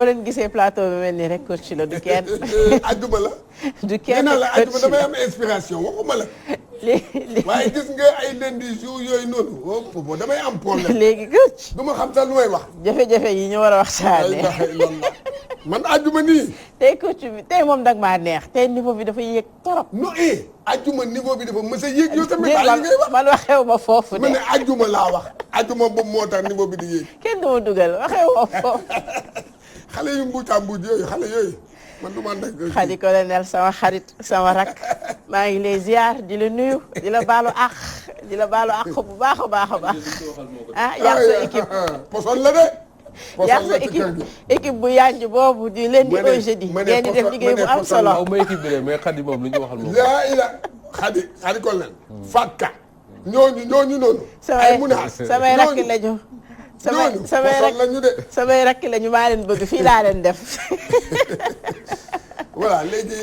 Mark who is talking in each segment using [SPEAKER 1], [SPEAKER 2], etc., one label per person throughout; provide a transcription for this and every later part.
[SPEAKER 1] boo leen gisee plateau bi mel nii rek coach la du kenn.
[SPEAKER 2] ajjuma la.
[SPEAKER 1] du kenn
[SPEAKER 2] la ajjuma damay am inspiration waxuma la. waaye gis nga ay lundi jour yooyu noonu oh damay am problème.
[SPEAKER 1] léegi coach.
[SPEAKER 2] du ma xam sax lu may wax.
[SPEAKER 1] jafe-jafe yi ñu war a waxtaanee.
[SPEAKER 2] man ajjuma nii.
[SPEAKER 1] tey coach bi tey moom dag maa neex tey niveau bi dafa yéeg torop.
[SPEAKER 2] non ajjuma niveau bi dafa mës a yéeg yow tamit. bàyyi ngay wax
[SPEAKER 1] man waxewu ma foofu de.
[SPEAKER 2] ma ne ajjuma laa wax ajjuma boobu moo tax niveau bi di yéeg.
[SPEAKER 1] kenn du ma dugal waxewu ma foofu.
[SPEAKER 2] xale yu mbuucaa mbuuc yooyu xale yooyu man du ma nag.
[SPEAKER 1] Khady colonel sama xarit sama rak maa ngi lay ziar di la nuyu di la baalu àq bu baax a baax a baax. ah yàq sa équipe.
[SPEAKER 2] poson la de.
[SPEAKER 1] yàq sa équipe bu yanj boobu di lundi au jeudi. ngeen di def liggéey bu am solo.
[SPEAKER 3] waaw ma équipe bi de mais Khady moom lu ñu waxal moom.
[SPEAKER 2] Khady colonel. Fatka ñooñu noonu. ay munaas
[SPEAKER 1] samay rakk lañu. samay rakk lañu maa leen bëgg fii laa leen def.
[SPEAKER 2] voilà léegi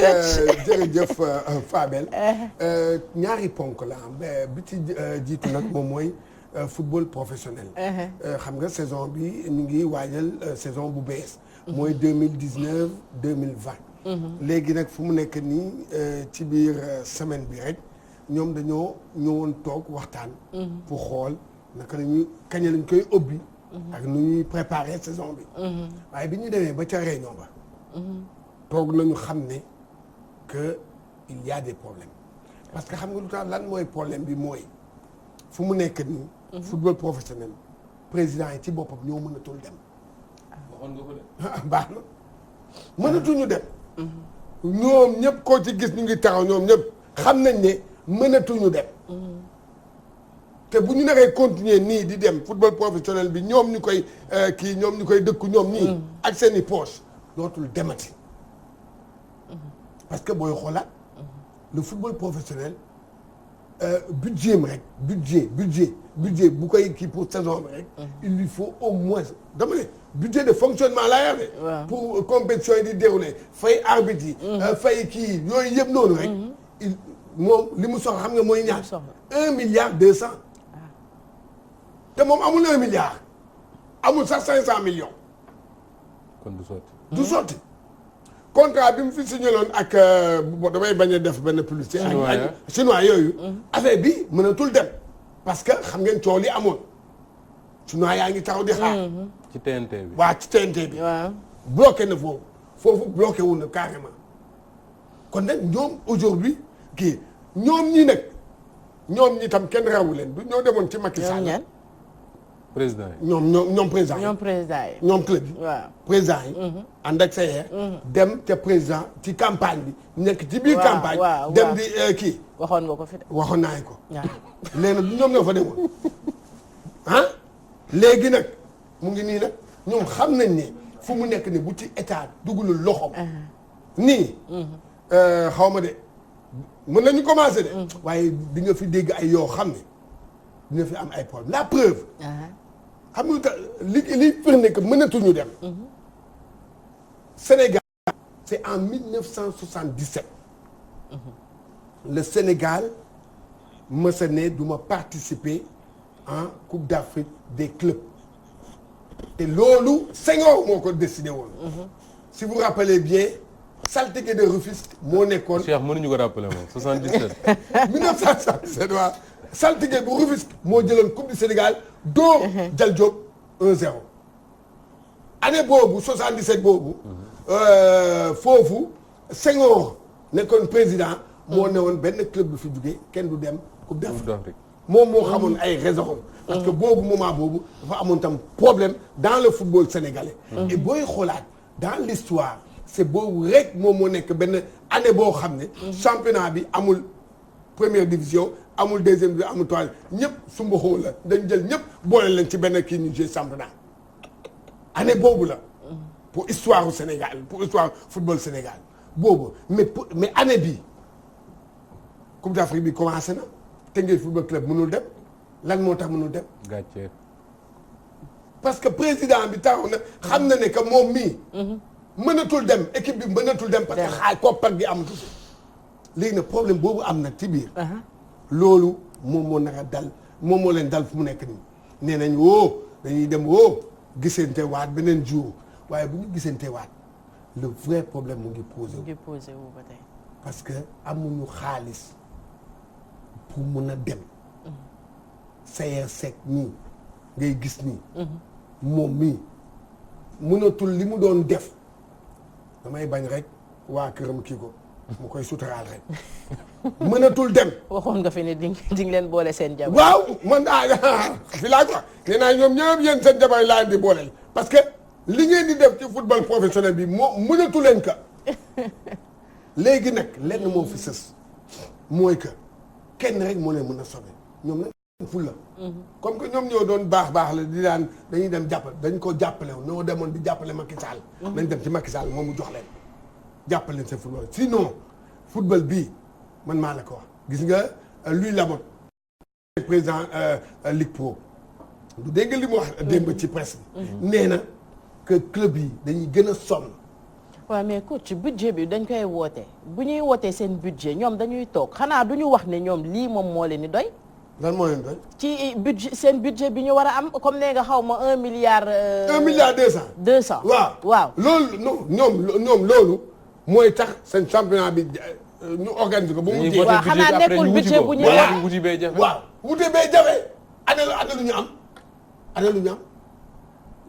[SPEAKER 2] jërëjëf Fabel. ñaari ponk la am bi ci jiitu nag moom mooy football professionnel. xam nga saison bi ñu ngi waajal saison bu bees. mooy 2019 2020. léegi nag fu mu nekk nii ci biir semaine bi rek ñoom dañoo ñëwoon toog waxtaan. pour xool naka la ñuy kañ lañ koy ubbi. ak nu ñuy préparer saison bi. waaye bi ñu demee ba ca réunion ba. toog nañu xam ne que il y a des problèmes parce que xam nga lu tax lan mooy problème bi mooy fu mu nekk nii. football professionnel président yi ci boppam ñoo mënatul dem.
[SPEAKER 3] waxoon nga ko de.
[SPEAKER 2] baax na mënatuñu dem. ñoom ñëpp koo ci gis ñu ngi taxaw ñoom ñëpp xam nañ ne mënatuñu dem. te bu ñu naree continuer nii di dem football professionnel bi ñoom ñu koy ñoom ñu koy dëkku ñoom ñii. ak seen i poche dootul demati. parce que booy xoolaat le football professionnel budget am rek budget bu koy kii pour saison bi rek. il lui faut au moins dama ne budget de fonctionnement laa yore. pour compétition yi di dérouler fay arbitre yi. fay kii yooyu yëpp noonu rek. moom li mu soxla xam nga mooy ñaar 1 milliard 200. te moom amul 1 milliard amul sax 500 millions.
[SPEAKER 3] kon du sotti.
[SPEAKER 2] du sotti. contrat bi mu fi signé loon ak damay bañ a def benn publicité. ak chinois yooyu. affaire bi mënatul dem. parce que xam ngeen coow li amoon. chinois yaa ngi taxaw di xaar.
[SPEAKER 3] ci TNT bi.
[SPEAKER 2] waa ci TNT bi.
[SPEAKER 1] waaw
[SPEAKER 2] bloqué na foofu bloqué wu na carrément. kon nag ñoom aujourd'hui kii ñoom ñi tam kenn rawu leen du ñoo demoon ci Macky Sall.
[SPEAKER 3] président yi
[SPEAKER 2] ñoom président yi.
[SPEAKER 1] ñoom président yi.
[SPEAKER 2] ñoom club yi.
[SPEAKER 1] waaw
[SPEAKER 2] président yi. ànd ak sayeer dem ca président ci campagne bi. nekk ci biir campagne. dem di kii.
[SPEAKER 1] waxoon nga ko fi de.
[SPEAKER 2] waxoon naa ko.
[SPEAKER 1] waaw
[SPEAKER 2] léegi nag ñoom ñoo fa demoon ah léegi nag mu ngi nii nag ñoom xam nañ ne fu mu nekk ni bu ci état dugalul loxoom. nii. xaw ma de mën nañu commencé de. waaye di nga fi dégg ay yoo xam ne dina fi am ay problème la preuve. xam nga li firnde que mënatuñu dem. Sénégal c'est en 1977. le Sénégal mësa ne du ma participer en Coupe d'Afrique des clubs te loolu Senghor moo ko décidé woon. si vous rappelez bien saltige de Rufisque moo nekkoon.
[SPEAKER 3] Cheikh mënuñu ko rappeler moom 77.
[SPEAKER 2] 1977 waaw saltige bu Rufisque moo jëloon Coupe du Sénégal dóor Jal Diop 1-0 année boobu 77 boobu. foofu Senghor nekkoon président. moo ne woon benn club bu fi jugee kenn du dem Coupe d'Afrique. moom moo xamoon ay raisons. parce que boobu moment boobu dafa amoon tam problème dans le football sénégalais. et booy xoolaat dans l'histoire c'est boobu rek moom moo nekk benn année boo xam ne. championnat bi amul première division amul deuxième division amul troisième ñëpp sumbaxoo la dañ jël ñëpp boole leen ci benn kii ñu jouer championnat année boobu la. pour histoire au Sénégal pour histoire football Sénégal boobu mais année bi Coupe d'Afrique bi commencé na Teungueth football club mënul dem lan moo tax mënul dem.
[SPEAKER 3] gàcce.
[SPEAKER 2] parce que président bi taxaw na xam na ne que moom mii. mënatul dem équipe bi mënatul dem. parce que xaay koppar gi amatul. léegi nag problème boobu am nag ci biir. loolu moom moo nar a dal moom moo leen dal fu mu nekk nii nee nañ woo dañuy dem woo gisante waat beneen jour waaye bu ñu gisanteewaat le vrai problème mu ngi posé wu.
[SPEAKER 1] ba tey.
[SPEAKER 2] parce que amuñu xaalis pour mun a dem. Sayer Seck nii ngay gis nii. moom mii mënatul li mu doon def damay bañ rek waa këram kii ko mu koy suturaal rek mënatul dem.
[SPEAKER 1] waxoon nga fi ne di nga leen boole seen jabar.
[SPEAKER 2] waaw man fi laa ko nee naa ñoom ñëpp yéen seen jabar laa di booleel parce que li ngeen di def ci football professionnel bi moo mënatu leen ka léegi nag lenn moo fi sës mooy que kenn rek moo leen mën a sauver ñoom nag fulla comme que ñoom ñoo doon baax la di daan dañuy dem jàppale dañ ko jàppale wu ñoo demoon di jàppale Macky Sall. nañ dem ci Macky Sall moom mu jox leen jàppale leen seen football sinon football bii man maa la ko wax gis nga Louis Lamotte président Ligue Pro du dégg li mu wax démb ci presse bi nee na que club yi dañuy gën a sonn.
[SPEAKER 1] waaw mais coach budget bi dañ koy woote bu ñuy wootee seen budget ñoom dañuy toog xanaa du ñu wax ne ñoom lii moom moo leen di doy.
[SPEAKER 2] lan moo leen doy.
[SPEAKER 1] ci budget seen budget bi ñu war a am comme nee nga xaw ma 1 milliard.
[SPEAKER 2] 1 milliard 200.
[SPEAKER 1] 200 waaw.
[SPEAKER 2] loolu ñoom loolu mooy tax seen championnat bi ñu organiser ko. ba mu jeex
[SPEAKER 1] waaw xanaa nekkul budget bu ñu.
[SPEAKER 3] wuti bee jafe.
[SPEAKER 2] waaw wuti bee jafe. ana lu ñu am.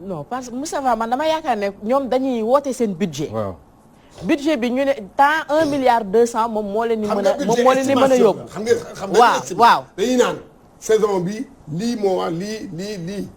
[SPEAKER 1] non parce que Moussa man dama yaakaar ne ñoom dañuy woote seen budget.
[SPEAKER 3] waaw.
[SPEAKER 1] budget bi ñu ne temps 1 milliard 200 moom moo leen di mën a moom moo leen di mën a yóbbu.
[SPEAKER 2] xam nga
[SPEAKER 1] waaw
[SPEAKER 2] dañuy naan saison bi lii moo wax lii.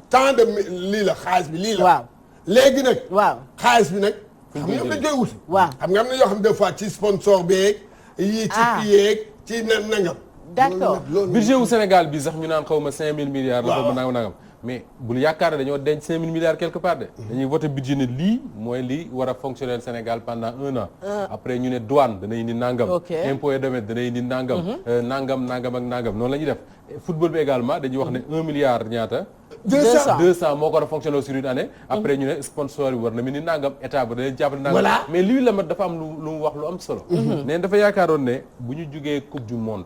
[SPEAKER 2] temps de lii la xaalis bi lii la.
[SPEAKER 1] waaw
[SPEAKER 2] léegi nag.
[SPEAKER 1] waaw
[SPEAKER 2] xaalis bi nag. xam nga ñoom dañ koy wuti.
[SPEAKER 1] waaw
[SPEAKER 2] xam nga am na yoo xam ne des fois ci sponsor beeg. yii ci kii yeeg ci nangam.
[SPEAKER 1] d'accord
[SPEAKER 3] budget wu Sénégal bi sax ñu naan xaw ma 5000 milliards. la xaw ma nangam. mais bul yaakaar ne dañoo denc 5000 milliards quelque part de. dañuy voté budget ne lii mooy lii war a fonctionner Sénégal pendant 1 an. après ñu ne douane dana indi nangam. impôt et domaine dana indi nangam. nangam ak nangam noonu la ñuy def. football bi également dañuy wax ne 1 milliard ñaata. 200 moo ko war a fonctionner sur une année. après ñu ne sponsor yi war na mu ni nangam état ba dañuy jàppale nangam.
[SPEAKER 2] voilà
[SPEAKER 3] mais lii la mat dafa am lu mu wax lu am solo. nee dafa yaakaaroon ne bu ñu jugee coupe du monde.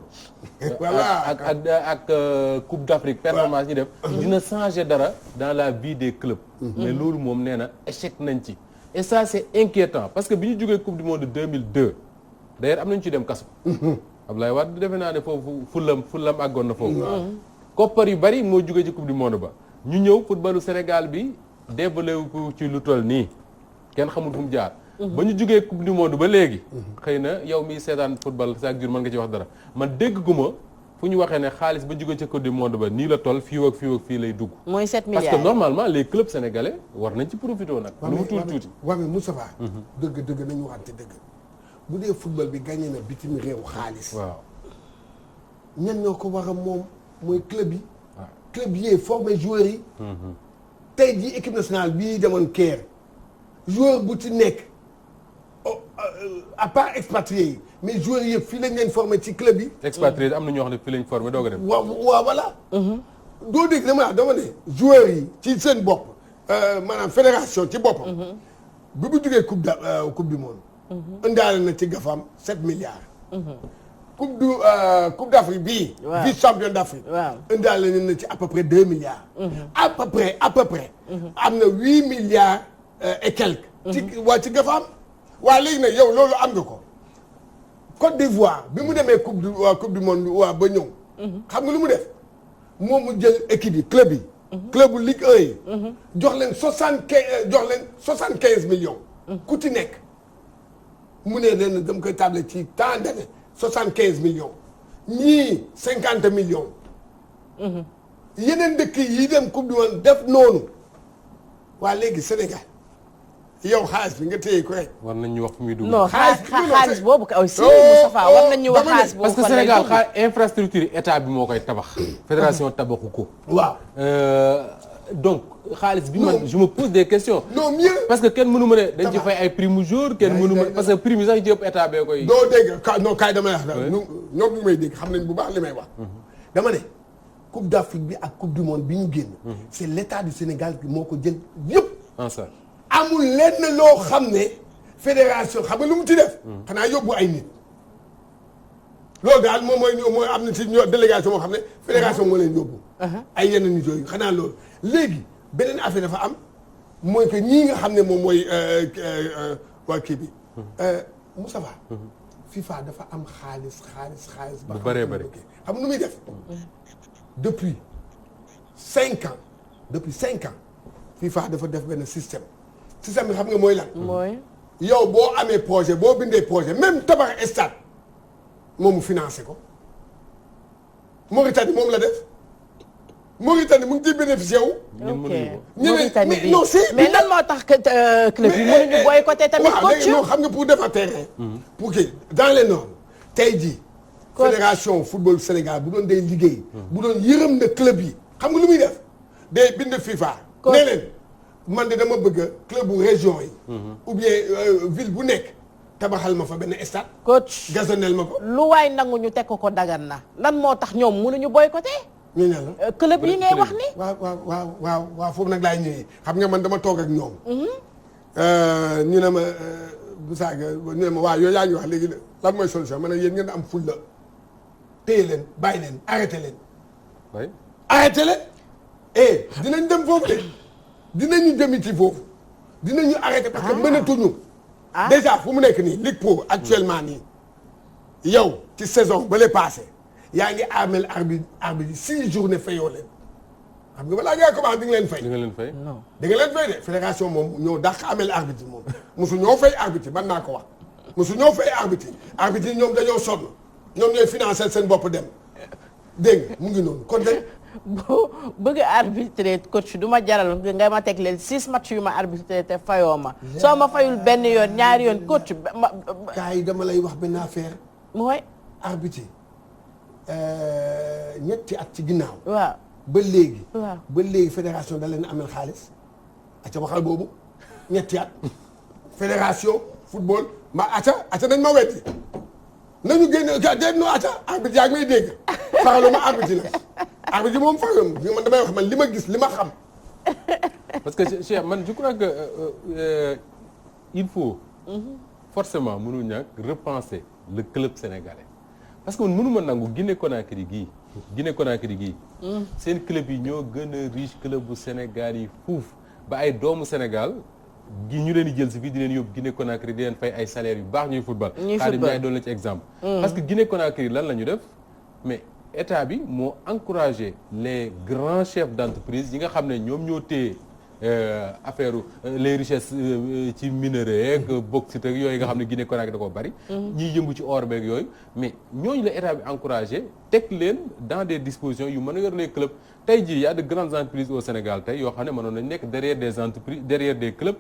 [SPEAKER 2] voilà
[SPEAKER 3] ak coupe d'Afrique performance ñu def. dina changer dara dans la vie des clubs. mais loolu moom nee na échec nañ ci. et ça c'est inquiétant parce que bi ñu jugee coupe du monde 2002 d'ailleurs am nañu ci dem kaso. Abdoulaye Wade defe naa ne foofu fullam àggoon na foofu. koppar yu bari moo jugee ci coupe du monde ba. ñu ñëw footballu Sénégal bi développé ko ci lu toll nii kenn xamul fu mu jaar. ba ñu jugee coupe du monde ba léegi. xëy na yow miy seetaan football chaque jour mën nga ci wax dara man dégg guma fu ñu waxee ne xaalis ba jugee ci coupe du monde ba nii la toll fii ak fii lay dugg.
[SPEAKER 1] mooy 7 milliards
[SPEAKER 3] parce que normalement les clubs sénégalais war nañ ci profité nag. lu mu tuuti.
[SPEAKER 2] waaw mais Moustapha. dëgg nañu waxante dëgg. bu dee football bi gagné na bitim réew xaalis.
[SPEAKER 3] waaw
[SPEAKER 2] ñan ñoo ko war a moom mooy club yi. club yi formé joueurs yi. tey jii équipe nationale bii demoon Caire joueur bu ci nekk à part expatrié yi mais joueurs yëpp fii lañ leen formé ci club yi.
[SPEAKER 3] expatrié am na ñoo xam ne fii lañ formé doog a dem.
[SPEAKER 2] waaw voilà. doo dégg dama ne joueurs yi ci seen bopp maanaam fédération ci boppam. bi bu jugee coupe du monde. indaale na ci gafam 7 milliards. coupe d'Afrique bii.
[SPEAKER 1] waaw
[SPEAKER 2] vice champion d'Afrique.
[SPEAKER 1] waaw
[SPEAKER 2] indaale na ci à peu près 2 milliards. à peu près. am na 8 milliards et quelques. ci gafam. waa léegi nag yow loolu am nga ko. Côte d'Ivoire bi mu demee coupe du monde waa ba ñëw. xam nga lu mu def moom mu jël équipe yi club yi. club bu Ligue 1 yi. jox leen 75 millions. ku ci nekk. mu ne leen dama koy table ci tant d'années 75 millions ñii 50 millions. yeneen dëkk yi dem coupe du monde def noonu. waa léegi Sénégal yow xaalis bi nga téye ko rek.
[SPEAKER 3] war nañ ñu wax fu muy dugg.
[SPEAKER 1] non xaalis boobu aussi Moustapha war nañ ñu wax xaalis boobu.
[SPEAKER 3] parce que Sénégal infrastructure état bi moo koy tabax. fédération tabaxu ko.
[SPEAKER 2] waaw.
[SPEAKER 3] donc xaalis bi man je me pose des questions.
[SPEAKER 2] non mieux.
[SPEAKER 3] parce que kenn mënu ma ne dañ ci fay ay prime jour kenn mënu ma parce que prime yi sax ci ëpp état bee koy.
[SPEAKER 2] doo dégg kaay damay wax daal ñoom ñu may dégg xam nañ bu baax li may wax. dama ne coupe d'Afrique bi ak coupe du monde bi ñu génn. c'est l'état du Sénégal moo ko jël yëpp.
[SPEAKER 3] en ça.
[SPEAKER 2] amul lenn loo xam ne fédération xam nga lu mu ci def. xanaa yóbbu ay nit. loolu daal moom mooy am na ci délégation moo xam ne fédération moo leen yóbbu. ay yenn nit yooyu xanaa loolu léegi beneen affaire dafa am mooy que ñii nga xam ne moom mooy waa kii bi. Moustapha. FIFA dafa am xaalis.
[SPEAKER 3] bu bëree bëri
[SPEAKER 2] xam nga nu muy def. depuis 5 ans FIFA dafa def benn système bi xam nga mooy lan.
[SPEAKER 1] mooy.
[SPEAKER 2] yow boo amee projet boo bindee projet même tabax stade moom mu financé ko Mauritanie moom la def Mauritanie mu ngi ciy bénéficié wu.
[SPEAKER 1] ok
[SPEAKER 2] Mauritanie bi non si.
[SPEAKER 1] mais lan moo tax club yi mënuñu boycotté tamit coach.
[SPEAKER 2] waaw léegi non xam nga pour defar terrain. pour que dans les normes tey jii. fédération football Sénégal bu doon day liggéey. bu doon yërëm na club yi xam nga lu muy def day bind FIFA. ne leen man de dama bëgg club bu région yi. ou bien ville bu nekk tabaxal ma fa benn stade.
[SPEAKER 1] coach
[SPEAKER 2] gazonnel ma ko.
[SPEAKER 1] lu waay nangu ñu teg ko dagan na lan moo tax ñoom mënuñu boycotté.
[SPEAKER 2] ñu ne la
[SPEAKER 1] club yi ngay wax ni.
[SPEAKER 2] waaw foofu nag laay ñëwee xam nga man dama toog ak ñoom. ñu ne ma bu saaga ñu ne ma waaw yooyu yaa ngi wax léegi lan mooy solution ma ne yéen ngeen am ful la téye leen bàyyi leen arrêté leen.
[SPEAKER 3] oui
[SPEAKER 2] arrêté leen dinañ dem foofu de dinañu jëmi ci foofu dinañu arrêté parce que mënatuñu. déjà fu mu nekk nii Ligue Pro actuellement nii yow ci saison ba lay passé yaa ngi amel arbitre 6 journées fayoo leen xam nga balaa ngaa commencé di nga leen fay.
[SPEAKER 3] di nga leen fay
[SPEAKER 1] non
[SPEAKER 2] di nga leen fay de fédération moom ñoo dàq amel arbitre moom mosu ñoo fay arbitre man naa ko wax mosu ñoo fay arbitre yi ñoom dañoo sonn ñoom ñooy financer seen bopp dem dégg nga mu ngi noonu kon de.
[SPEAKER 1] boo bëgg arbitrer coach du ma jaral nga ma teg leen 6 match yu ma arbitrer te fayoo ma. soo ma fayul benn yoon ñaari yoon coach
[SPEAKER 2] gars yi dama lay wax benn affaire.
[SPEAKER 1] mooy.
[SPEAKER 2] arbitre ñetti at ci ginnaaw.
[SPEAKER 1] waaw
[SPEAKER 2] ba léegi.
[SPEAKER 1] waaw
[SPEAKER 2] ba léegi fédération da leen amel xaalis. acca waxal boobu ñetti at. fédération football acca nañ ma wetti nañu génne déet noo acca arbitre yaa ngi may dégg faxalu ma arbitre la. arbitre moom faxalu man damay wax man li ma gis li ma xam.
[SPEAKER 3] parce que Cheikh man je crois que il faut. forcément mënu ñàkk repenser le club sénégalais. parce que man mënuma nangu Guinée Conakry gii. seen club yi ñoo gën a riche club bu Sénégal yi fuuf ba ay doomu Sénégal gi ñu leen di jël si fii di leen yóbbu Guinée Conakry di leen fay ay salaires yu baax ñuy football. Khadim Ndiaye doon la ci exemple. parce que Guinée Conakry lan la ñu def mais état bi moo encouragé les grands chefs d'entreprise yi nga xam ne ñoom ñoo téye affaire les richesses ci minerais ak bauxite ak yooyu nga xam ne Guinée Conakry da koo bari. ñiy yëngu ci or beeg yooyu mais ñooñu la état bi encouragé teg leen dans des dispositions yu mën a yor les clubs tey jii y a de grandes entreprises au Sénégal tey yoo xam ne mënoon nañ nekk derrière des entreprises derrière des clubs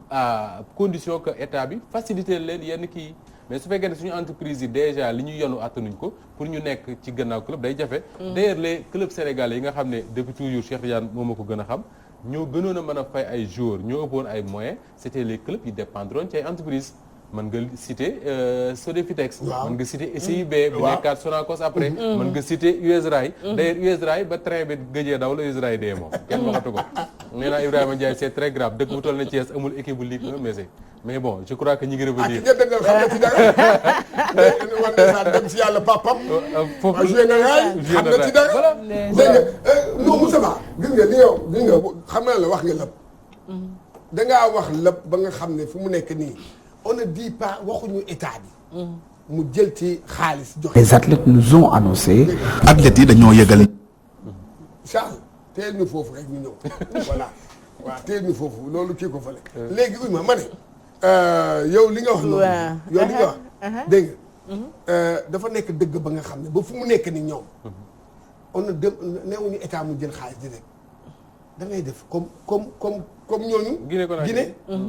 [SPEAKER 3] à condition que état bi faciliter leen yenn kii mais su fekkee ne suñu entreprise yi déjà li ñu yenu attanuñ ko pour ñu nekk ci gannaaw club day jafe. d'ailleurs les clubs sénégalais yi nga xam ne depuis toujours Cheikh Tidiane moom ma ko gën a xam. ñoo gënoon a mën a fay ay joueurs ñoo ëppoon ay moyens c'était les clubs yi dépendroon ci ay entreprises mën nga citer Sodefitex. mën nga citer SIB. bu nekkaat Sonacos après. mën nga citer US Rail. d'ailleurs US Rail ba train bi gëjee daw la US Rail dee moom kenn waxatu ko. nee naa Ibrahima Ndiaye c'est très grave dëkk bu toll na Thiès amul équipe bu Ligue 1 mais bon je crois que ñi ngi revenir.
[SPEAKER 2] ak ngeen xam nga ci dara. war na dem si yàlla papam.
[SPEAKER 3] foofu
[SPEAKER 2] joué na raay xam nga ci dara. dégg nga non Moussa Ba gis nga li nga xam naa la wax nga lépp. dangaa wax lépp ba nga xam ne fu mu nekk nii on ne dit pas waxuñu état bi. mu jël ci xaalis joxe.
[SPEAKER 4] Les athlètes nous ont annoncé.
[SPEAKER 5] athlètes yi dañoo yëgal.
[SPEAKER 2] Charles teel ñu foofu rek ñu ñëw voilà waaw teel ñu foofu loolu kii ko fële. léegi uy ma ne. yow li nga wax noonu. yow li nga wax. dégg nga dafa nekk dëgg ba nga xam ne ba fu mu nekk ni ñoom. on ne dem newuñu état mu jël xaalis di rek da ngay def comme ñooñu. Guinée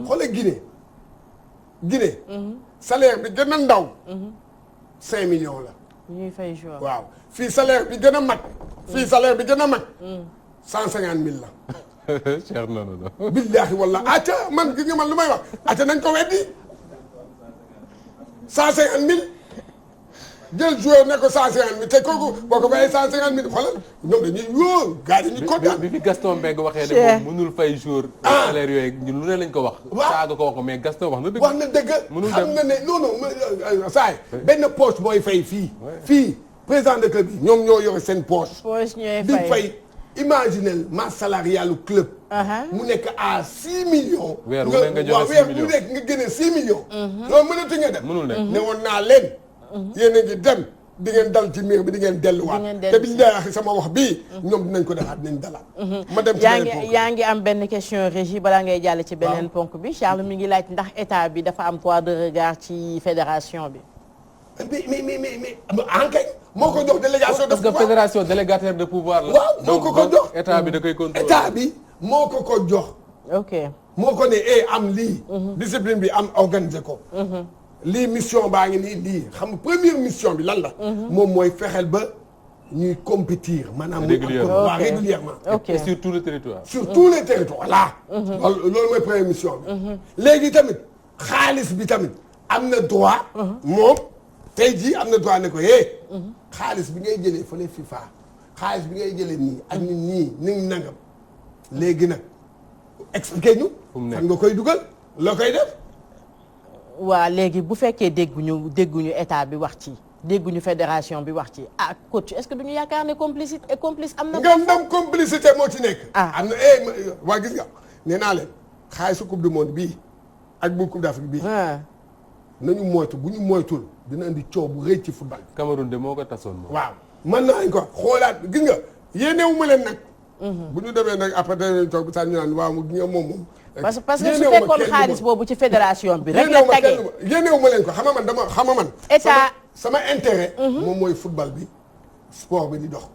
[SPEAKER 2] xoolal Guinée. salaire bi gën a ndaw. 5 millions la.
[SPEAKER 1] ñuy fay joueur.
[SPEAKER 2] waaw fii salaire bi gën a mag. fii salaire bi gën a mag. 150 000 la.
[SPEAKER 3] cher na non.
[SPEAKER 2] billaahi walla acca man gis nga man lu may wax acca nañ ko weddi 150 000 jël joueur ne ko 150 000 te kooku boo ko fayee 150 000 xoolal ñoom dañuy yoo gars yi dañuy kontaan.
[SPEAKER 3] bi fi Gaston Mbengue waxee ne moom mënul fay jour. salaire yooyu ñun lu ne lañ ko wax.
[SPEAKER 2] waaw
[SPEAKER 3] saaga ko wax ko mais Gaston wax na dëgg.
[SPEAKER 2] wax na dëgg xam nga ne non saay benn poche booy fay fii. fii président de club yi ñoom ñoo yore seen poche.
[SPEAKER 1] poche ñooy
[SPEAKER 2] di fay imaginez masse salariale club. mu nekk à 6 millions.
[SPEAKER 3] weer wu nekk nga joxe 6 millions
[SPEAKER 2] weer wu nekk nga génne 6 millions. loolu mënatu nga dem.
[SPEAKER 3] mënul nekk
[SPEAKER 2] ne woon naa leen. yéen a ngi dem di ngeen dal ci miir bi di ngeen delluwaat. te biñ lay sama wax bii. ñoom dinañ ko defaat dinañ dalaat. ma dem ci beneen ponk
[SPEAKER 1] yaa ngi am benn question régie balaa ngay jàll ci beneen ponk bi Charles mi ngi laaj ndax état bi dafa am droit de regard ci fédération bi.
[SPEAKER 2] mais enquête moo ko jox délégation de pouvoir
[SPEAKER 3] parce que fédération délégataire de pouvoir la.
[SPEAKER 2] waaw moo ko jox
[SPEAKER 3] état bi da koy contrôler.
[SPEAKER 2] état bi moo ko jox.
[SPEAKER 1] ok
[SPEAKER 2] moo ko ne am lii. discipline bi am organiser ko. lii mission baa ngi nii lii xam nga première mission bi lan la. moom mooy fexeel ba ñuy compétir maanaam. régulièrement
[SPEAKER 1] ok
[SPEAKER 3] et sur tout le territoire.
[SPEAKER 2] sur tous les territoires là. loolu mooy première mission bi. léegi tamit xaalis bi tamit am na droit. moom tey jii am na droit ne ko xaalis bi ngay jëlee fële FIFA xaalis bi ngay jëlee nii ak nii ni nangam léegi nag expliqué ñu. fan nga koy dugal loo koy def.
[SPEAKER 1] waa léegi bu fekkee dégguñu état bi wax ci dégguñu fédération bi wax ci coach est-ce que duñu yaakaar ne complice am na.
[SPEAKER 2] ngam complicité moo ci nekk. am na waa gis nga nee naa leen xaalisu coupe du monde bii ak bu coupe d'Afrique bii. nañu moytu bu ñu moytul dina indi coow bu rëy ci football bi.
[SPEAKER 3] Cameroun de moo ko tasoon moom.
[SPEAKER 2] waaw mën naa ko xoolaat gis nga yéenewu ma leen nag. bu ñu demee nag après dañuy toog bu saa ñu naan waaw gi nga moom.
[SPEAKER 1] parce que su fekkoon xaalis boobu ci fédération bi rek la tagee
[SPEAKER 2] yéenewu ma leen ko xam man.
[SPEAKER 1] état
[SPEAKER 2] sama intérêt. moom mooy football bi sport bi di dox.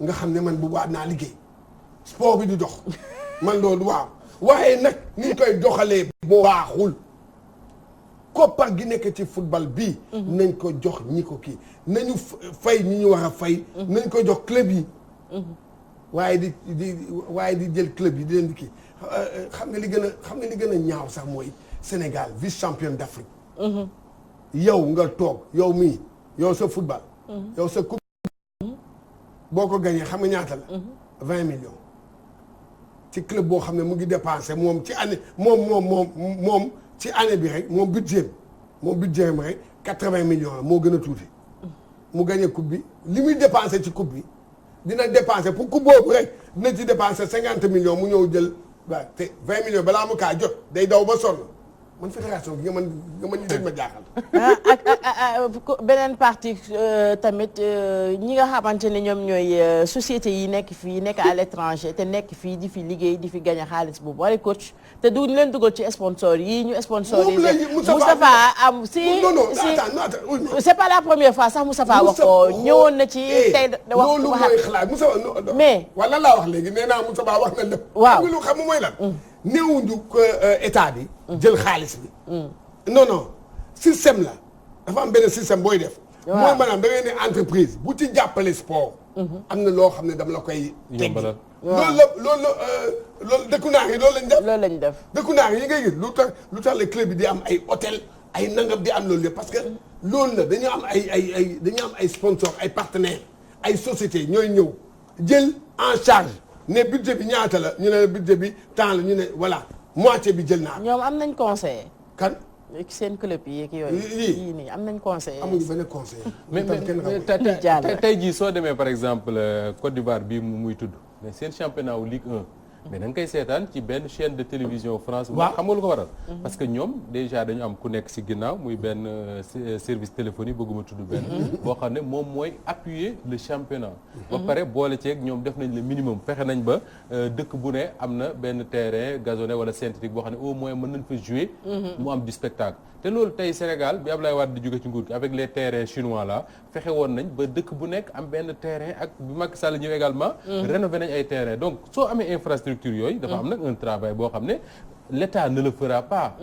[SPEAKER 2] nga xam ne man bu baax naa liggéey sport bi di dox man loolu waaw waaye nag ni ñu koy doxalee boo baaxul. koppar gi nekk ci football bii. nañ ko jox ñi ko kii nañu fay ñi ñu war a fay. nañ ko jox club yi. waaye di jël club yi di leen di kii xam nga li gën a ñaaw sax mooy Sénégal vice champion d'Afrique. yow nga toog yow mii yow sa football. yow sa coupe boo ko gagné xam nga ñaata la. 20 millions. ci club boo xam ne mu ngi dépensé moom ci année moom. ci année bi rek moom budget am rek 80 millions la moo gën a tuuti mu gagné coupe bi li muy dépensé ci coupe bi dina dépensé pour coupe boobu rek dina ci dépensé 50 millions mu ñëw jël waaw te 20 millions balaa mu kaa jot day daw ba sonn man fédération bi nga mën ñu dégg ma jaaxal.
[SPEAKER 1] ak beneen partie tamit ñi nga xamante ne ñoom ñooy sociétés yi nekk fii nekk à l'étranger te nekk fii di fi liggéey di fi gagné xaalis bu bari coach te duñ leen dugal ci sponsor yi ñu sponsorisé. Moustapha am si c'est pas la première fois sax Moustapha wax ko ñëwoon na ci tey wax
[SPEAKER 2] loolu mooy xalaat Moustapha
[SPEAKER 1] mais
[SPEAKER 2] wala laa wax léegi nee naa Moustapha wax na lépp.
[SPEAKER 1] waaw
[SPEAKER 2] lu xam mooy lan. néewuñu ko état bi. jël xaalis bi. non système la dafa am benn système booy def. mooy maanaam da ngay ne entreprise bu ci jàppale sport. am na loo xam ne dama la koy. teggi loolu dëkku naar yi loolu lañ def. dëkku naar yi ngay gis lu tax le club bi di am ay hôtel ay nangam di am loolu yëpp parce que loolu la dañu am ay sponsors ay partenaires ay sociétés ñooy ñëw jël en charge. ne budget bi ñaata la ñu ne budget bi temps la ñu ne voilà moitié bi jël naa.
[SPEAKER 1] ñoom am nañ conseiller.
[SPEAKER 2] kan.
[SPEAKER 1] seen club yi yeeg yooyu. yii nii am nañ conseiller.
[SPEAKER 2] amuñu benn conseiller.
[SPEAKER 3] mais tey jii soo demee par exemple Côte d'Ivoire bii muy tudd mais seen championnat wu Ligue 1. mais da nga koy seetaan ci benn chaîne de télévision France. waaw xam nga lu ko waral. parce que ñoom déjà dañu am ku nekk ci ginnaaw muy benn service téléphonique bëgguma tudd benn. boo xam ne moom mooy appuyer le championnat. ba pare boole ceeg ñoom def nañ le minimum fexe nañ ba dëkk bu ne am na benn terrain gazonné wala synthétique boo xam ne au moins mën nañ fa jouer. mu am du spectacle. te loolu tey Sénégal bi Abdoulaye Wade di jóge ci nguur gi avec les terrains chinois là fexe woon nañ ba dëkk bu nekk am benn terrain ak bi Macky Sall ñëw également. rénover nañ ay terrain donc soo amee infrastructure yooyu. dafa am nag un travail boo xam ne l'État ne le fera pas.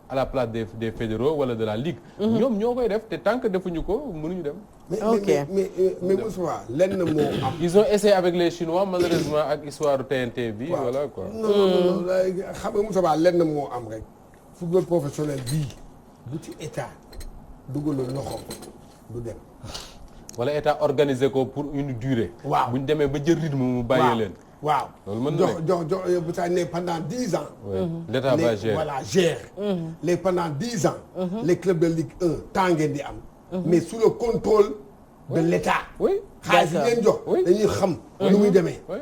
[SPEAKER 3] à la place des fédéraux wala de la Ligue. ñoom ñoo koy def te tant que defuñu ko mënuñu dem.
[SPEAKER 2] mais Moussa lenn moo am.
[SPEAKER 3] ils ont essayé avec les Chinois malheureusement ak histoire TNT bi. voilà quoi.
[SPEAKER 2] non xam nga Moussa lenn moo am rek. football professionnel bii bu ci état dugalul loxoom du dem.
[SPEAKER 3] wala état organisé ko pour une durée.
[SPEAKER 2] waaw
[SPEAKER 3] bu ñu demee ba jël rythme mu bàyyee leen.
[SPEAKER 2] waaw
[SPEAKER 3] loolu mën na
[SPEAKER 2] jox bu saa ne pendant 10 ans.
[SPEAKER 3] l'état va gérer
[SPEAKER 2] gère. les pendant 10 ans. les clubs de Ligue 1 temps ngeen di am. mais sous le contrôle de l'État.
[SPEAKER 3] oui
[SPEAKER 2] xaalis yi leen jox.
[SPEAKER 3] oui
[SPEAKER 2] dañuy xam. nu muy demee.
[SPEAKER 3] oui.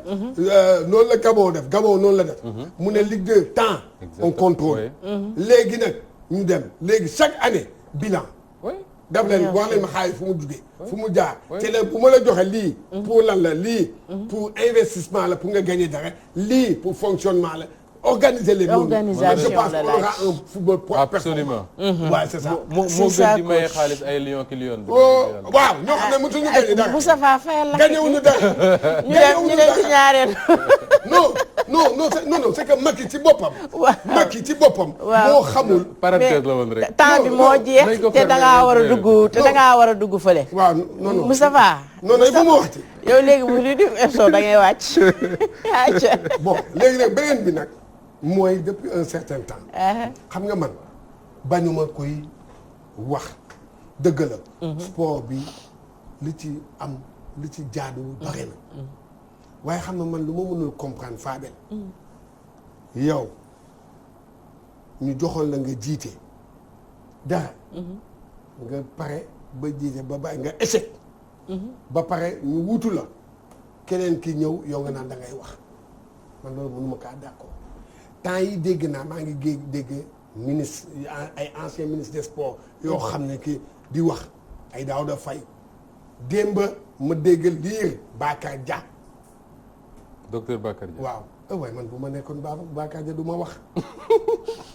[SPEAKER 2] noonu la Gabon def Gabon noonu la def. mu ne Ligue 2 temps. on contrôle. léegi nag ñu dem léegi chaque année bilan.
[SPEAKER 3] oui.
[SPEAKER 2] daf leen wax leen ma xaalis fu mu jugee. fu mu jaar te ne bu ma la joxe lii. pour lan la lii. pour investissement la pour nga gagner dara lii pour fonctionnement la. organiser les
[SPEAKER 1] organisation
[SPEAKER 2] je pense qu'on aura un football
[SPEAKER 3] absolument.
[SPEAKER 2] waaw c'est ça.
[SPEAKER 3] moo gën di maye xaalis ay Lions ki Lions.
[SPEAKER 2] waaw ñoo xam ne mësuñu gagné dara.
[SPEAKER 1] Moustapha fayal la
[SPEAKER 2] gagné wuñu dara.
[SPEAKER 1] ñu dem ci ñaareel.
[SPEAKER 2] non c'est que Macky ci boppam.
[SPEAKER 1] waaw
[SPEAKER 2] Macky ci boppam.
[SPEAKER 1] waaw
[SPEAKER 2] moo xamul.
[SPEAKER 3] parenthèse la woon rek.
[SPEAKER 1] temps bi moo jeex te dangaa war a dugg te dangaa war a dugg fële.
[SPEAKER 2] waaw non
[SPEAKER 1] Moustapha.
[SPEAKER 2] non bu ma waxti.
[SPEAKER 1] yow léegi bu ñu def émission da ngay wàcc.
[SPEAKER 2] bon léegi nag beneen bi nag. mooy depuis un certain temps. xam nga man bañuma koy wax dëgg la. sport bi li ci am li ci jaaduwul bare na. waaye xam nga man lu ma mënul comprendre Fabel. yow ñu joxoon la nga jiite dara. nga pare ba jiite ba bàyyi nga échec. ba pare ñu wutu la keneen ki ñëw yow nga naan da ngay wax man loolu mënuma kaa d'accord. temps yi dégg naa maa ngi dégg ministre ay ancien ministre des sports yoo xam ne ki di wax ay Daouda Faye démb ma dégg liir Bakar Dia.
[SPEAKER 3] docteur Bakar Dia
[SPEAKER 2] waaw waaye man bu ma nekkoon Bakar Dia du ma wax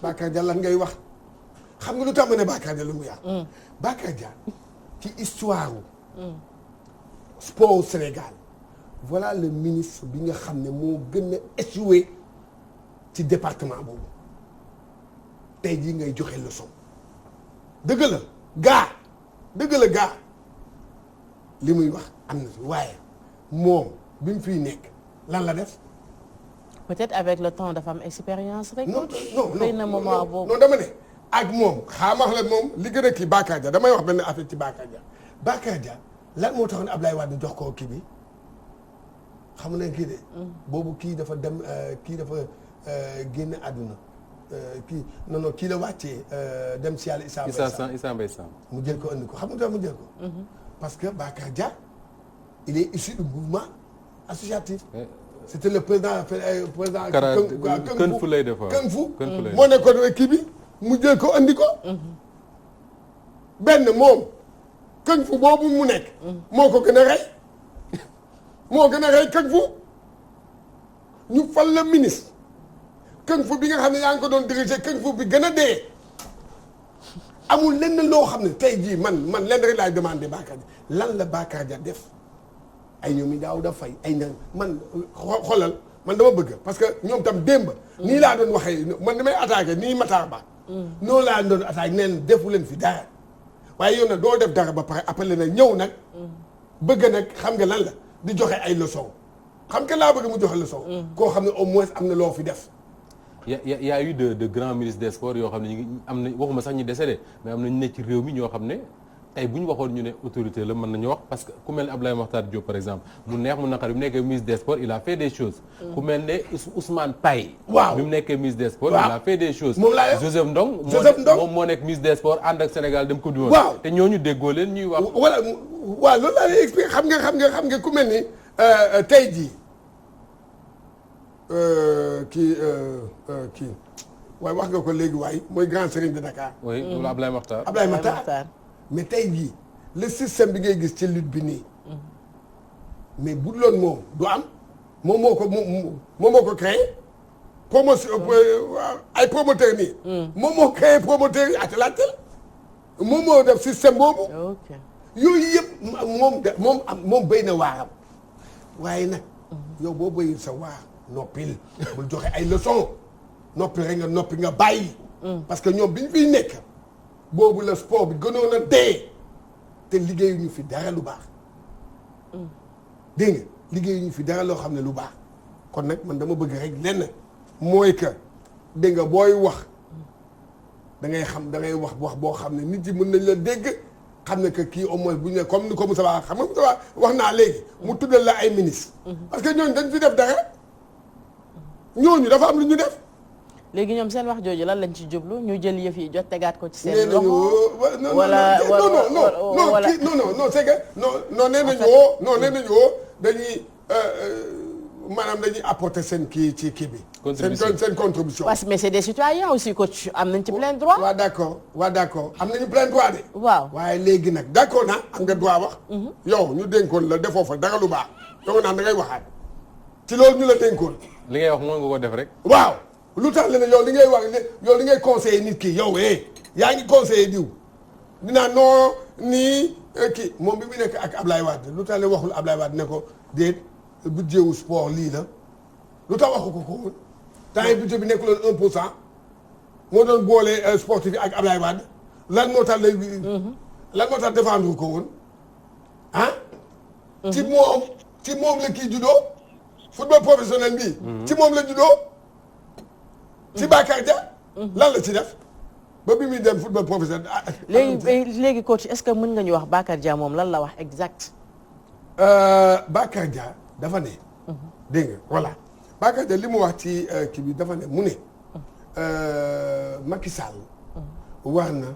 [SPEAKER 2] Bakar Dia lan ngay wax xam nga lu tax ma ne Bakar Dia lu mu yàq. Bakar Dia ci histoire sport au Sénégal voilà le ministre bi nga xam ne moo gën a échoué. ci département boobu tey jii ngay joxe leçon dëgg la gaa li muy wax am na fi waaye moom bi mu fiy nekk lan la def.
[SPEAKER 1] peut-être avec le temps dafa am expérience rek.
[SPEAKER 2] non
[SPEAKER 1] xëy na moment boobu
[SPEAKER 2] non dama ne ak moom xaamax la moom li gën a kii Bakar Dia damay wax benn affaire ci Bakar Dia lan moo taxoon Ablaye Wade jox ko kii bi xam nga kii de. boobu kii dafa dem kii dafa. génn àdduna kii non kii la wàccee dem si yàlla Issa Mbaye Samb mu jël ko andi ko xam nga mu jël ko. parce que Bakar Dia il est issu du mouvement associatif. c'était le président
[SPEAKER 3] Kën Fu lay def
[SPEAKER 2] Kën Fu moo nekkoon kii bi mu jël ko andi ko. benn moom Kën Fu boobu mu nekk. moo ko gën a rey moo gën a rey Kën Fu ñu fal la ministre. Kung Fu bi nga xam ne yaa ngi ko doon diriger Kung Fu bi gën a dee amul lenn loo xam ne tey jii man lenn rek laay demandé Bakar Dia lan la Bakar Dia def ay ñoom yi Daouda Faye ay na man xoolal man dama bëgg parce que ñoom tam démb. nii laa doon waxee man damay attaqué nii Matar Ba. noonu laa doon attaqué neen defu leen fi dara waaye yow nag doo def dara ba pare après nag ñëw nag. bëgg nag xam nga lan la di joxe ay leçons xam nga laa bëgg mu joxe leçon. koo xam ne au moins am na loo fi def.
[SPEAKER 3] y a eu de grands ministres des sports yoo xam ne ñu ngi am na waxuma sax ñu décédé mais am na ñu nekk ci réew mi ñoo xam ne tey bu ñu waxoon ñu ne autorité la mën nañu wax parce que ku mel ne Abdoulaye Makhtar Diop par exemple mu neex mu naqar bi mu nekkee ministre des sports il a fait des choses. ku mel ne Ousmane Paye.
[SPEAKER 2] waaw
[SPEAKER 3] bi mu nekkee ministre des sports. il a fait des choses.
[SPEAKER 2] moom laa
[SPEAKER 3] Joseph Ndong moom moo nekk ministre des sports ànd ak Sénégal dem Coupe du Monde.
[SPEAKER 2] waaw
[SPEAKER 3] te ñooñu déggoo leen ñuy wax.
[SPEAKER 2] voilà waaw loolu laa lay expliqué xam nga ku mel ni tey jii kii waaye wax nga ko léegi waaye mooy grand serigne de Dakar.
[SPEAKER 3] oui loolu Abdoulaye Makhtar.
[SPEAKER 2] Abdoulaye Makhtar mais tey jii le système bi ngay gis ci lutte bi nii. mais bu loon moom du am moom moo ko créé promotion ay promoteurs nii. moom moo créé promoteurs yi ak laajteel moom moo def système boobu. yooyu yëpp moom béy na waaram waaye nag yow boo béyul sa waar noppil bul joxe ay leçons noppi rek nga noppi nga bàyyi. parce que ñoom bi ñu fiy nekk boobu la sport bi gënoon a dee te liggéeyuñu fi dara lu baax. dégg nga liggéeyuñu fi dara loo xam ne lu baax kon nag man dama bëgg rek lenn mooy que dégg nga booy wax da ngay wax boo xam ne nit yi mën nañ la dégg xam ne que kii au moins bu ñu ne comme ni ko Moussa Ba xam nga Moussa Ba wax naa léegi. mu tuddal la ay ministres. parce que ñooñu dañ fi def dara ñooñu dafa am lu ñu def.
[SPEAKER 1] léegi ñoom seen wax jooju lan lañ ci jublu ñu jël yëf yi jot tegaat ko ci
[SPEAKER 2] nee
[SPEAKER 1] seen
[SPEAKER 2] nañu
[SPEAKER 1] loxo. wala
[SPEAKER 2] non c'est que non nee nañu dañuy maanaam dañuy apporter seen kii ci kii bi. seen contribution.
[SPEAKER 1] parce que mais c'est des citoyens aussi coach am nañ ci plein droit.
[SPEAKER 2] waaw d'accord am nañu plein droit de.
[SPEAKER 1] waaw
[SPEAKER 2] waaye léegi nag d'accord na am nga droit wax. yow ñu dénkoon la defoo fa dara lu baax yow naan da ngay waxaat ci loolu ñu la dénkoon.
[SPEAKER 3] li ngay wax mën nga ko def rek.
[SPEAKER 2] waaw lu tax la ne yow li ngay wax yow li ngay conseiller nit ki yow yaa ngi conseiller diw dinaa non nii kii moom bi mu nekk ak Ablaye Wade lu tax la waxul Ablaye Wade ne ko déet budget wu sport lii la lu tax waxu ko woon temps yi budget bi nekkuloon 1% moo doon boole sportif yi ak Ablaye Wade lan moo tax défendre ko woon ah. ci moom la kii juddoo football professionnel bi. ci moom la juddoo. ci Bakar Dia. lan la ci def ba bi muy dem football professionnel.
[SPEAKER 1] léegi coach est-ce que mën nga ñu wax Bakar Dia moom lan la wax exact.
[SPEAKER 2] Bakar Dia dafa ne. dégg nga voilà Bakar Dia li mu wax ci kii bi dafa ne mu ne. Macky Sall. war na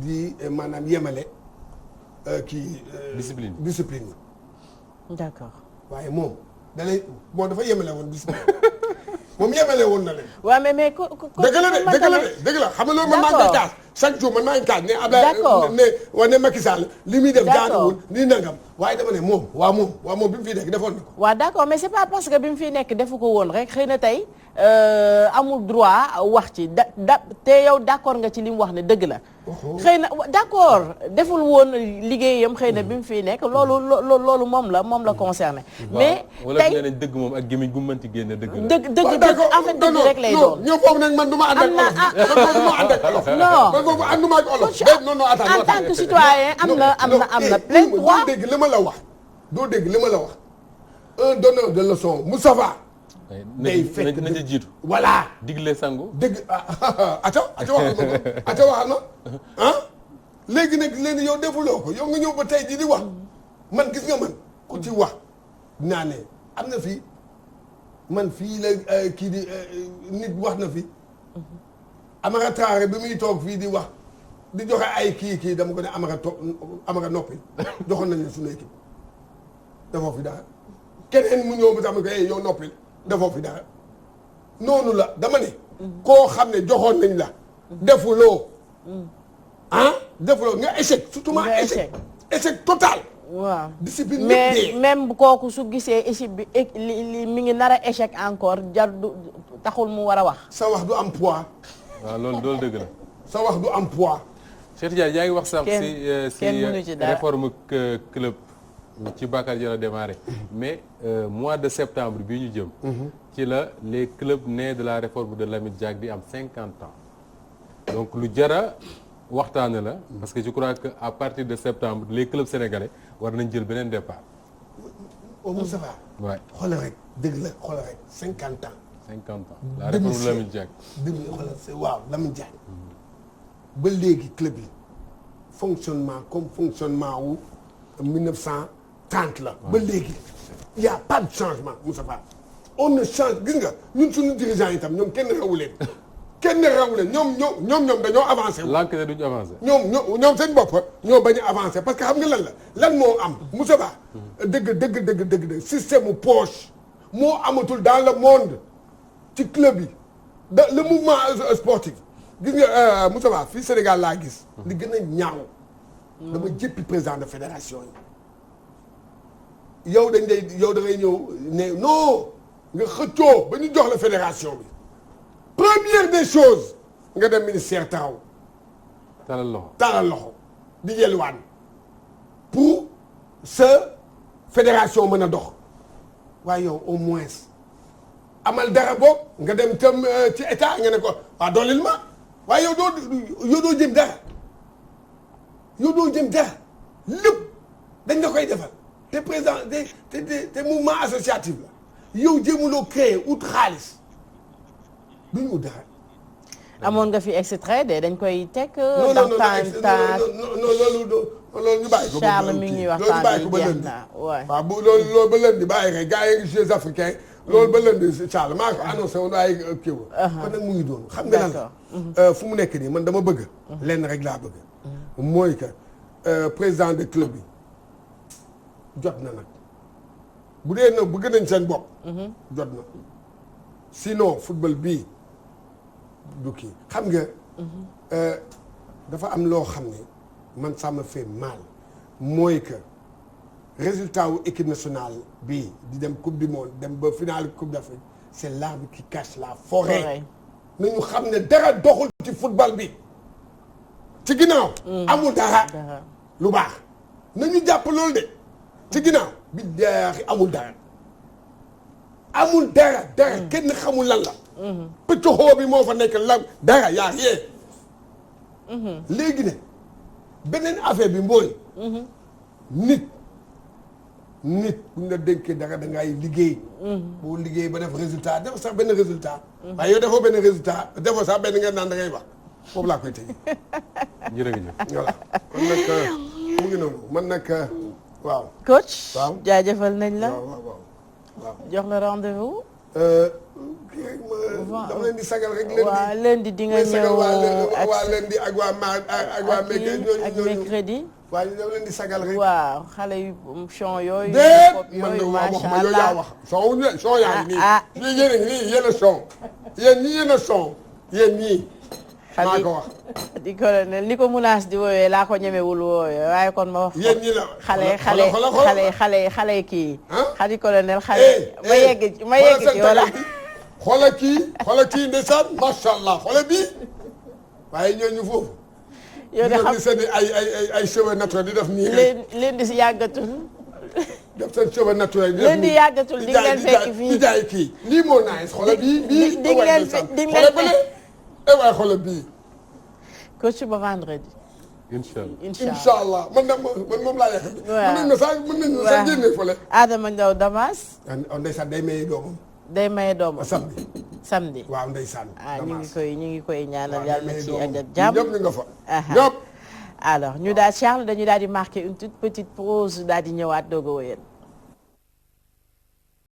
[SPEAKER 2] di maanaam yemale kii. discipline yi.
[SPEAKER 1] d'accord.
[SPEAKER 2] waaye moom dafa yemale woon discipline moom yemale woon na leen.
[SPEAKER 1] waaw mais
[SPEAKER 2] dëgg la xam nga loolu man maa ngi koy kaas chaque jour man maa ngi kaas ne
[SPEAKER 1] d'accord
[SPEAKER 2] ne Macky Sall li muy def jaaduwul ni nangam waaye dama ne moom bi mu fiy nekk defoon na ko.
[SPEAKER 1] waaw d'accord mais c'est pas parce que bi mu fiy nekk defu ko woon rek xëy na tey amul droit wax ci te yow d'accord nga ci li mu wax ne dëgg la. xëy na d'accord deful woon liggéeyam xëy na bi mu fiy nekk loolu moom la concerné. mais tey
[SPEAKER 3] wala dëgg moom ak gémmiñ gu mënti génne dëgg la.
[SPEAKER 1] dëgg en fait dëgg rek lay doon.
[SPEAKER 2] ñoo foofu nag man du ma ànd ak olof.
[SPEAKER 1] non
[SPEAKER 2] man foofu ànduma ak olof. non
[SPEAKER 1] en tant que citoyen am na plein droit.
[SPEAKER 2] doo dégg li ma la wax un donneur de leçon Moustapha. day fekk
[SPEAKER 3] na ca jiitu.
[SPEAKER 2] voilà.
[SPEAKER 3] digle sangu.
[SPEAKER 2] dëgg waxal ma ah léegi nag yow defuloo ko yow nga ñëw ba tey jii di wax man gis nga man ku ci wax dinaa ne am na fii man fii la kii di nit wax na fi Amara Traoré bi muy toog fii di wax di joxe ay kii dama ko ne Amara noppi joxoon nañu suñu équipe dafoo fi dara keneen mu ñëw ba sax ma ko yow noppi dafoo fi dara noonu la dama ne koo xam ne joxoon nañ la defuloo defuloo nga échec surtout ma échec total.
[SPEAKER 1] waaw
[SPEAKER 2] discipline
[SPEAKER 1] mais même kooku su gisee échec bi li mi ngi nar a échec encore taxul mu war a wax.
[SPEAKER 2] sa wax du am poids.
[SPEAKER 3] waaw loolu dëgg la.
[SPEAKER 2] sa wax du am poids.
[SPEAKER 3] Cheikh Tidiane yaa ngi wax sax si réforme club ci Bakar Dia la démarré mais mois de septembre bii ñu jëm. ci la les clubs nés de la réforme de Lamine Diack di am 50 ans donc lu jara waxtaane la parce que je crois que à partir de septembre les clubs sénégalais war nañ jël beneen départ.
[SPEAKER 2] Moustapha.
[SPEAKER 3] waay
[SPEAKER 2] xoolal rek dëgg la xoolal rek 50 ans.
[SPEAKER 3] 50 ans la réforme de Lamine Diack.
[SPEAKER 2] waaw Lamine Diack ba léegi club yi fonctionnement wu 1930 la. ba léegi y a pas de changement Moustapha on ne change gis nga ñun suñu dirigeants yi tam ñoom kenn rawu leen. ñoom dañoo avancé.
[SPEAKER 3] lànk ne duñu avancé.
[SPEAKER 2] ñoom seen bopp ñoo bañ a avancé parce que xam nga lan moo am Moussa Ba. dëgg système mu poche moo amatul dans le monde ci club yi le mouvement sportif gis nga Moussa Ba fii Sénégal laa gis. li gën a ñaaw. dama jéppi président de fédération yi. yow da ngay ñëw ne non nga xëccoo ba ñu jox la fédération bi. première des choses nga dem ministère taxaw. talal loxo di yelwaan pour sa fédération mën a dox waaye yow au moins amal dara boog nga dem tam ci état nga ne ko waa doolil ma waaye yow doo jëm dara lépp dañ la koy defal te président te mouvement associatif la yow jéemuloo créer ut xaalis duñu ut dara.
[SPEAKER 1] amoon nga fi extrait de dañ koy teg.
[SPEAKER 2] non loolu ñu bàyyi ko.
[SPEAKER 1] Charles mi ngi ñuy waxtaan bi jeex na
[SPEAKER 2] waaw bu loolu ba lundi bàyyi rek gars yi ngi Jeux africains loolu ba lundi incha allah maa ko annoncé woon waaye kii wu. kon nag mu ngi doon xam nga lan la. fu mu nekk nii man dama bëgg. lenn rek laa bëgg. mooy que président de club bi jot na nag bu dee nag bëgg nañ seen bopp. jot na sinon football bii du kii xam nga. dafa am loo xam ne man ça me fait mal mooy que résultat wu équipe nationale bii di dem coupe du monde dem ba finale coupe d'Afrique c'est l'arbre qui cache la forêt. nañu xam ne dara doxul ci football bi ci ginnaaw. amul dara lu baax nañu jàpp loolu de ci ginnaaw bi daaxi amul dara amul dara kenn xamul lan la. pëcc bi moo fa nekk lan dara yaa yee. léegi ne beneen affaire bi mbooy. nit buñ la dénkee dara da ngay liggéey. boo liggéey ba def résultat def sax benn résultat. waaye yow defoo benn résultat defoo sax benn nga naan da ngay wax foofu laa koy tëjee.
[SPEAKER 3] jërëjëf.
[SPEAKER 2] voilà kon nag mu ngi noonu man nag waaw.
[SPEAKER 1] coach.
[SPEAKER 2] waaw
[SPEAKER 1] jaajëfal nañ la.
[SPEAKER 2] waaw.
[SPEAKER 1] jox la rendez-vous.
[SPEAKER 2] kii rek ma dama leen di sagal rek.
[SPEAKER 1] waaw lundi di nga ñëw
[SPEAKER 2] ak waa lundi ak waa
[SPEAKER 1] mercredi.
[SPEAKER 2] waaw ñu dama leen di sagal rek.
[SPEAKER 1] waaw xale yu son yooyu.
[SPEAKER 2] man de waxuma yow yaa wax. son yaa ngi nii. yéen a ngi nii yéen a son. yéen ñii yéen a son. yéen ñii. maa ko wax.
[SPEAKER 1] di colonel ni ko munaas di woowee laa ko ñemewul woowee waaye kon ma wax.
[SPEAKER 2] yéen ñii la
[SPEAKER 1] xale kii. xadi colonel xale. ma yegg ci wala.
[SPEAKER 2] xoolal kii ndeysaan macha allah xoolal bii waaye ñooñu foofu.
[SPEAKER 1] yow de xam
[SPEAKER 2] di seen ay cheveux naturels di def nii.
[SPEAKER 1] leen di si yàggatul.
[SPEAKER 2] def seen cheveux naturels di def
[SPEAKER 1] leen di yàggatul di ngeen fekk fii
[SPEAKER 2] di jaay kii. lii moo naaj xoolal bii
[SPEAKER 1] di ngeen fekk
[SPEAKER 2] waaye xoolal bii.
[SPEAKER 1] coach ba vendredi.
[SPEAKER 2] incha allah man moom laa yàq.
[SPEAKER 1] waaw
[SPEAKER 2] mën nañu sax génne fële.
[SPEAKER 1] Adama Ndaw Damas.
[SPEAKER 2] ndeysaan day maye doomam.
[SPEAKER 1] day maye doomam
[SPEAKER 2] samedi. waaw ndeysaan.
[SPEAKER 1] ñu ngi koy ñaanal yàlla na ci ak jàmm.
[SPEAKER 2] ñëpp ñu nga fa. ñëpp.
[SPEAKER 1] alors ñu daal Charles dañu daal di marquer une toute petite pause daal di ñëwaat doog a wéyal.